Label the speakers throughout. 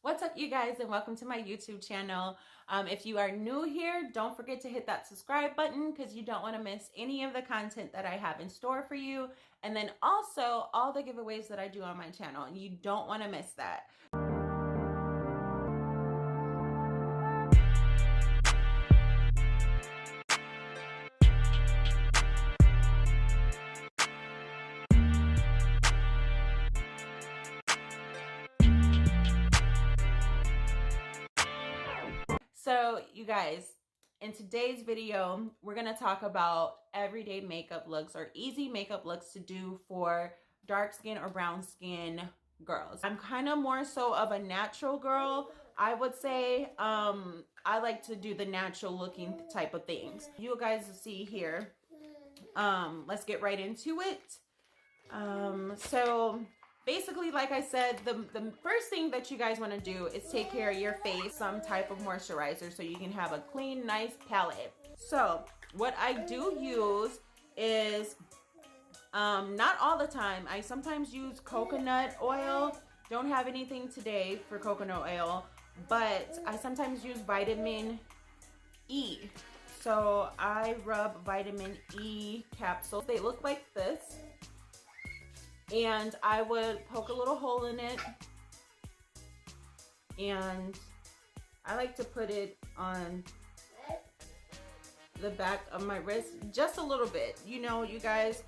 Speaker 1: What's up, you guys, and welcome to my YouTube channel. If you are new here, don't forget to hit that subscribe button because you don't want to miss any of the content that I have in store for you. And then also all the giveaways that I do on my channel, and you don't want to miss that. So you guys, in today's video, we're going to talk about everyday makeup looks or easy makeup looks to do for dark skin or brown skin girls. I'm kind of more so of a natural girl, I would say. I like to do the natural looking type of things. You guys will see here. Let's get right into it. So basically, like I said, the first thing that you guys want to do is take care of your face, some type of moisturizer, so you can have a clean, nice palette. So what I do use is, not all the time, I sometimes use coconut oil. Don't have anything today for coconut oil, but I sometimes use vitamin E. So I rub vitamin E capsules. They look like this. And I would poke a little hole in it, and I like to put it on the back of my wrist just a little bit. You know, you guys,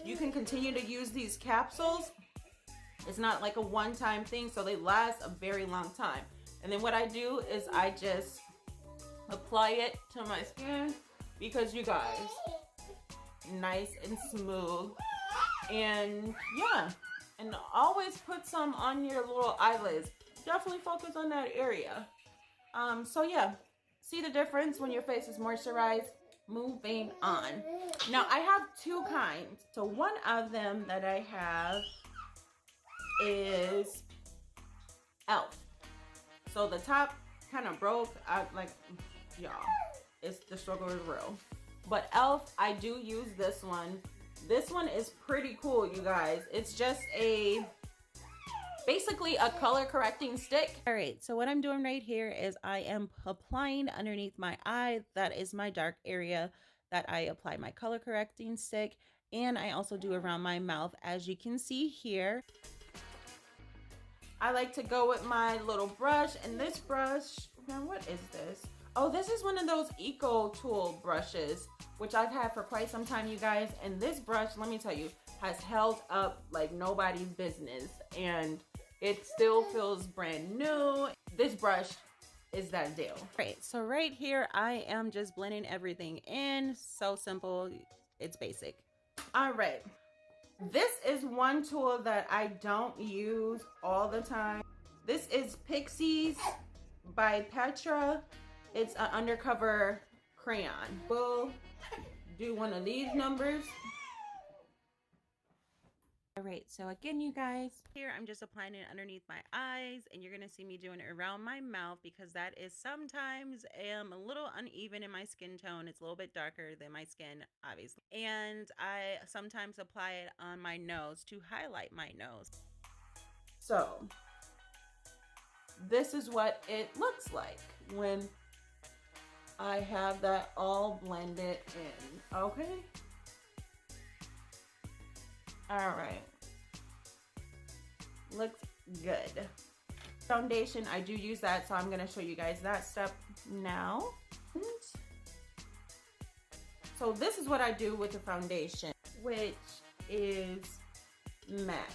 Speaker 1: you can continue to use these capsules. It's not like a one-time thing, so they last a very long time. And then what I do is I just apply it to my skin because, you guys, nice and smooth. And yeah, and always put some on your little eyelids. Definitely focus on that area. So yeah, see the difference when your face is moisturized? Moving on. Now I have two kinds. So one of them that I have is e.l.f. So the top kind of broke. Y'all, it's the struggle is real. But e.l.f., I do use this one. This one is pretty cool, you guys. It's just basically a color correcting stick. All right, so what I'm doing right here is I am applying underneath my eye. That is my dark area that I apply my color correcting stick. And I also do around my mouth, as you can see here. I like to go with my little brush, and this brush, now what is this? Oh, this is one of those Eco Tool brushes, which I've had for quite some time, you guys. And this brush, let me tell you, has held up like nobody's business, and it still feels brand new. This brush is that deal. Right, so right here, I am just blending everything in. So simple, it's basic. All right, this is one tool that I don't use all the time. This is Pixies by Petra. It's an undercover crayon. We'll do one of these numbers. All right, so again, you guys, here I'm just applying it underneath my eyes, and you're gonna see me doing it around my mouth because that is sometimes a little uneven in my skin tone. It's a little bit darker than my skin, obviously. And I sometimes apply it on my nose to highlight my nose. So this is what it looks like when I have that all blended in, okay? All right, looks good. Foundation, I do use that, so I'm gonna show you guys that step now. So this is what I do with the foundation, which is MAC.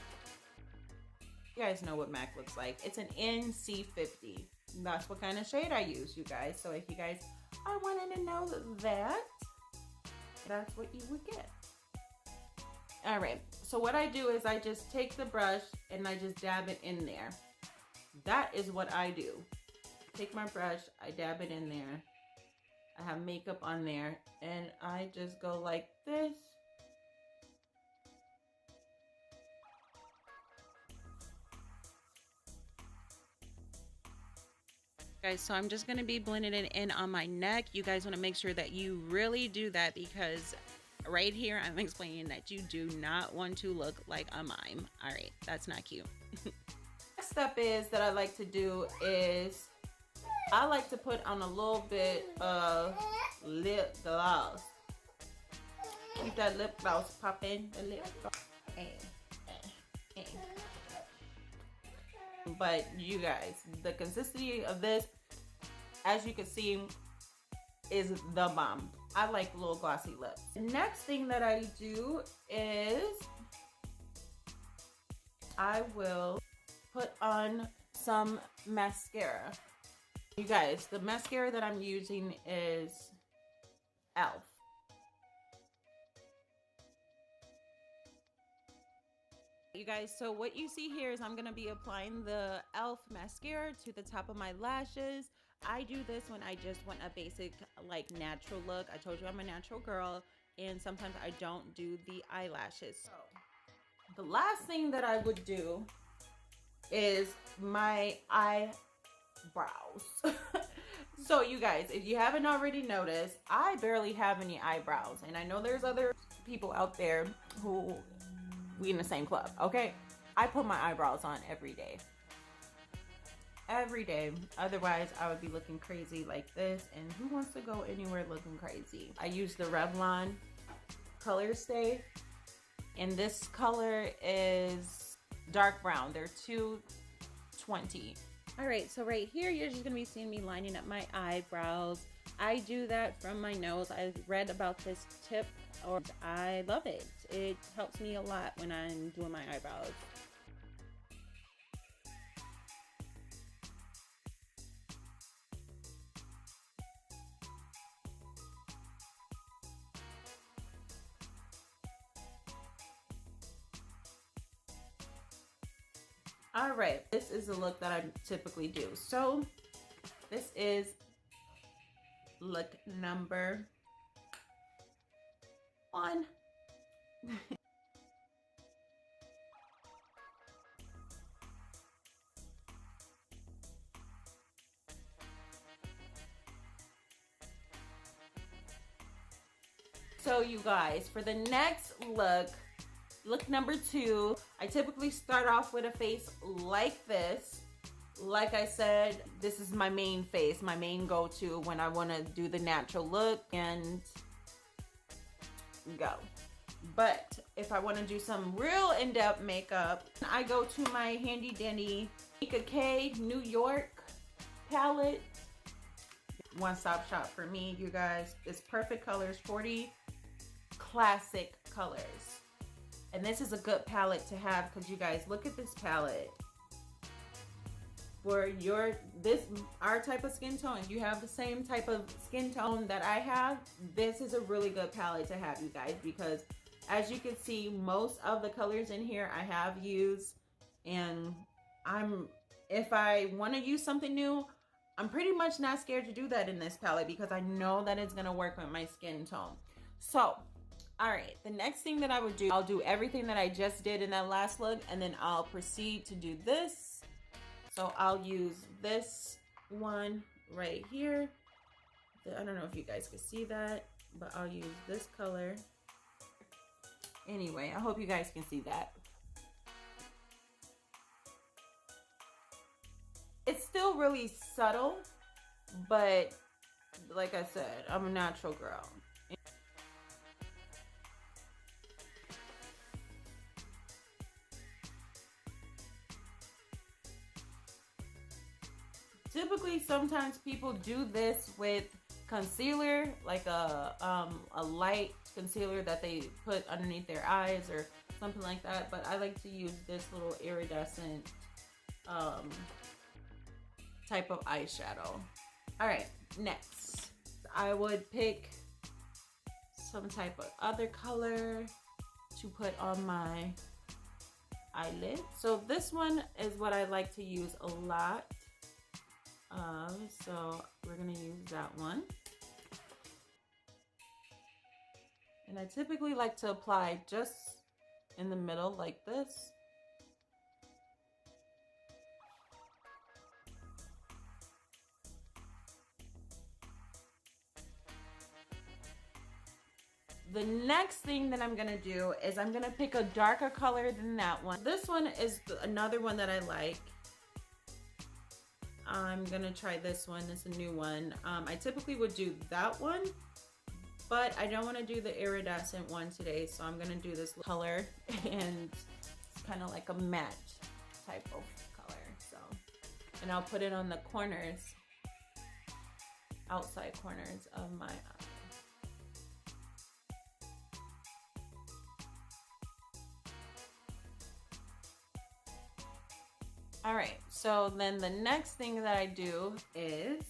Speaker 1: You guys know what MAC looks like. It's an NC50. That's what kind of shade I use, you guys. So if you guys are wanting to know that, that's what you would get. All right, so what I do is I just take the brush and I just dab it in there. That is what I do. Take my brush, I dab it in there. I have makeup on there, and I just go like this. Guys, so I'm just going to be blending it in on my neck. You guys want to make sure that you really do that, because right here I'm explaining that you do not want to look like a mime. All right, that's not cute. Next step is that I like to do is I like to put on a little bit of lip gloss. Keep that lip gloss popping. The lip gloss. But you guys, the consistency of this, as you can see, is the bomb. I like little glossy lips. The next thing that I do is I will put on some mascara. You guys, the mascara that I'm using is e.l.f. You guys, so what you see here is I'm going to be applying the e.l.f. mascara to the top of my lashes. I do this when I just want a basic, like, natural look. I told you I'm a natural girl, and sometimes I don't do the eyelashes. So the last thing that I would do is my eyebrows. So you guys, if you haven't already noticed, I barely have any eyebrows, and I know there's other people out there who we in the same club. Okay, I put my eyebrows on every day. Every day, otherwise I would be looking crazy like this, and who wants to go anywhere looking crazy? I use the Revlon Color Stay, and this color is dark brown. They're $2.20. All right, so right here you're just gonna be seeing me lining up my eyebrows. I do that from my nose. I read about this tip, or I love it. It helps me a lot when I'm doing my eyebrows. All right, this is the look that I typically do. So this is look number 1. So you guys, for the next look number 2, I typically start off with a face like this. Like I said, this is my main face, my main go-to when I want to do the natural look and go. But if I want to do some real in-depth makeup, I go to my handy dandy Nika K New York palette. One-stop shop for me, you guys. It's Perfect Colors 40 classic colors. And this is a good palette to have, because you guys, look at this palette. For our type of skin tone, if you have the same type of skin tone that I have, this is a really good palette to have, you guys, because as you can see, most of the colors in here I have used, and if I want to use something new, I'm pretty much not scared to do that in this palette, because I know that it's going to work with my skin tone. So all right, the next thing that I would do, I'll do everything that I just did in that last look, and then I'll proceed to do this. So I'll use this one right here. I don't know if you guys can see that, but I'll use this color. Anyway, I hope you guys can see that. It's still really subtle, but like I said, I'm a natural girl. Typically, sometimes people do this with concealer, like a light concealer that they put underneath their eyes or something like that. But I like to use this little iridescent type of eyeshadow. All right, next, I would pick some type of other color to put on my eyelid. So this one is what I like to use a lot. So we're gonna use that one. And I typically like to apply just in the middle like this. The next thing that I'm gonna do is I'm gonna pick a darker color than that one. This one is another one that I like. I'm gonna try this one. It's a new one. I typically would do that one, but I don't want to do the iridescent one today, so I'm gonna do this color, and it's kind of like a matte type of color. So, and I'll put it on the corners, outside corners of my eye. All right, so then the next thing that I do is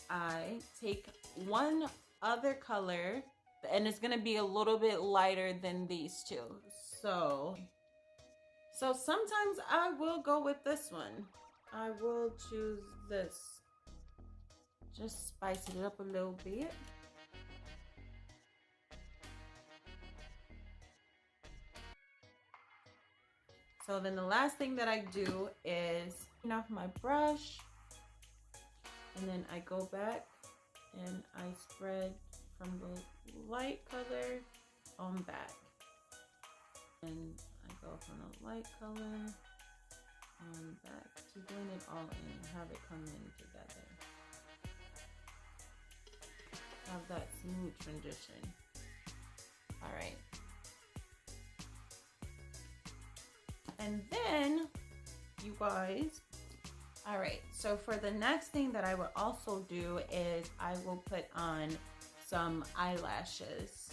Speaker 1: I take one other color, and it's gonna be a little bit lighter than these two. So sometimes I will go with this one. I will choose this. Just spice it up a little bit. So then the last thing that I do is clean off my brush, and then I go back and I spread from the light color on back. And I go from the light color on back to blend it all in and have it come in together. Have that smooth transition. All right. And then, you guys, all right, so for the next thing that I would also do is I will put on some eyelashes.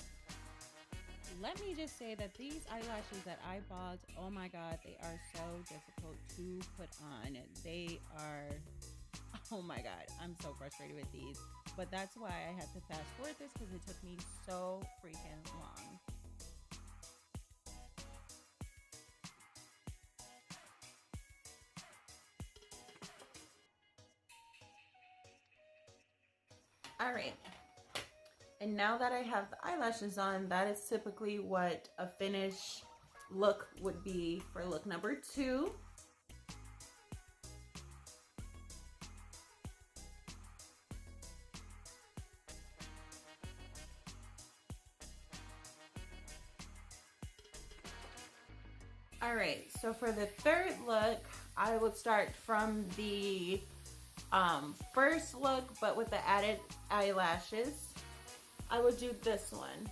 Speaker 2: Let me just say that these eyelashes that I bought, oh my God, they are so difficult to put on. They are, oh my God, I'm so frustrated with these. But that's why I had to fast forward this, because it took me so freaking long.
Speaker 1: All right, and now that I have the eyelashes on, that is typically what a finish look would be for look number 2. All right, so for the third look, I would start from the first look, but with the added eyelashes. I would do this one.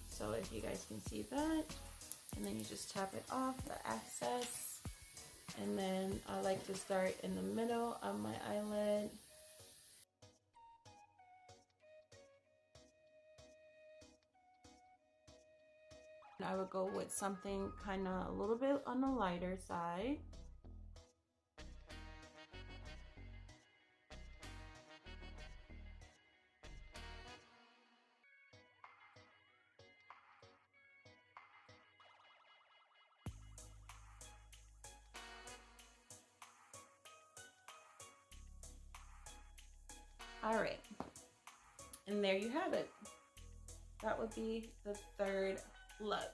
Speaker 1: So if you guys can see that, and then you just tap it off, the excess. And then I like to start in the middle of my eyelid. I would go with something kind of a little bit on the lighter side. All right, and there you have it. That would be the third look.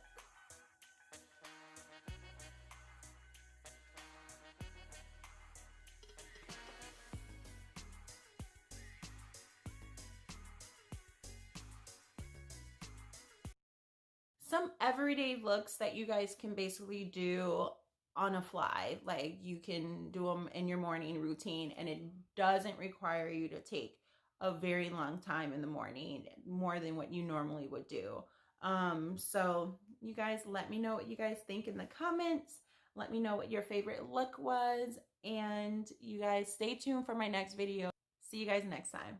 Speaker 1: Some everyday looks that you guys can basically do on a fly. Like, you can do them in your morning routine, and it doesn't require you to take a very long time in the morning, more than what you normally would do. So you guys, let me know what you guys think in the comments. Let me know what your favorite look was, and you guys stay tuned for my next video. See you guys next time.